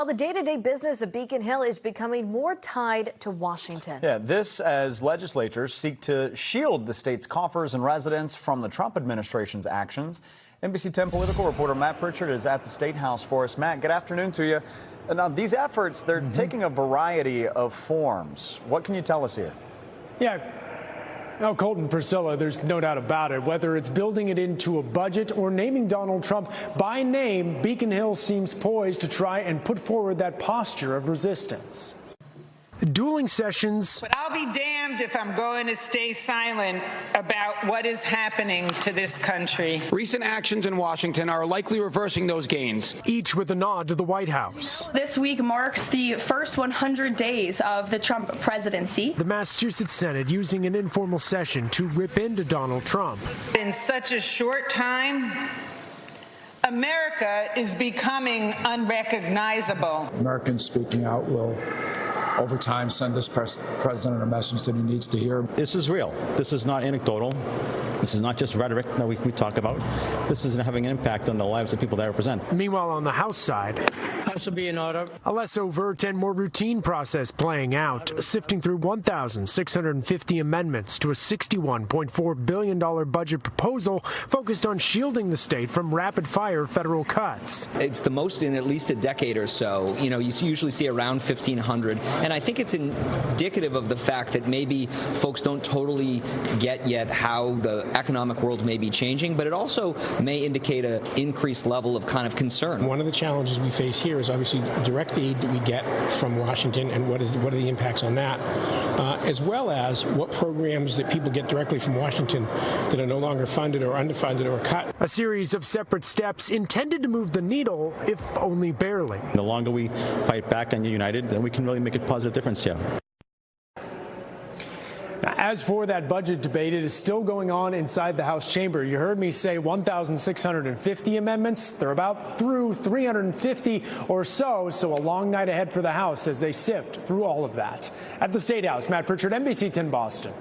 Well, the day-to-day business of Beacon Hill is becoming more tied to Washington. Yeah, this as legislators seek to shield the state's coffers and residents from the Trump administration's actions. NBC 10 political reporter Matt Pritchard is at the State House for us. Matt, good afternoon to you. Now, these efforts, they're taking a variety of forms. What can you tell us here? Yeah. Now, Colton, Priscilla, there's no doubt about it. Whether it's building it into a budget or naming Donald Trump by name, Beacon Hill seems poised to try and put forward that posture of resistance. Dueling sessions. But I'll be damned if I'm going to stay silent about what is happening to this country. Recent actions in Washington are likely reversing those gains. Each with a nod to the White House. This week marks the first 100 days of the Trump presidency. The Massachusetts Senate using an informal session to rip into Donald Trump. In such a short time, America is becoming unrecognizable. Americans speaking out will, over time, send this president a message that he needs to hear. This is real. This is not anecdotal. This is not just rhetoric that we talk about. This is having an impact on the lives of people that I represent. Meanwhile, on the House side, House will be in order. A less overt and more routine process playing out, sifting through 1,650 amendments to a $61.4 billion budget proposal focused on shielding the state from rapid-fire federal cuts. It's the most in at least a decade or so. You usually see around 1,500. And I think it's indicative of the fact that maybe folks don't totally get yet how the economic world may be changing, but it also may indicate an increased level of kind of concern. One of the challenges we face here is obviously direct aid that we get from Washington and what are the impacts on that, as well as what programs that people get directly from Washington that are no longer funded or underfunded or cut. A series of separate steps intended to move the needle, if only barely. The longer we fight back and united, then we can really make a positive difference here. Now, as for that budget debate, it is still going on inside the House chamber. You heard me say 1,650 amendments. They're about through 350 or so a long night ahead for the House as they sift through all of that. At the State House, Matt Pritchard, NBC 10 Boston.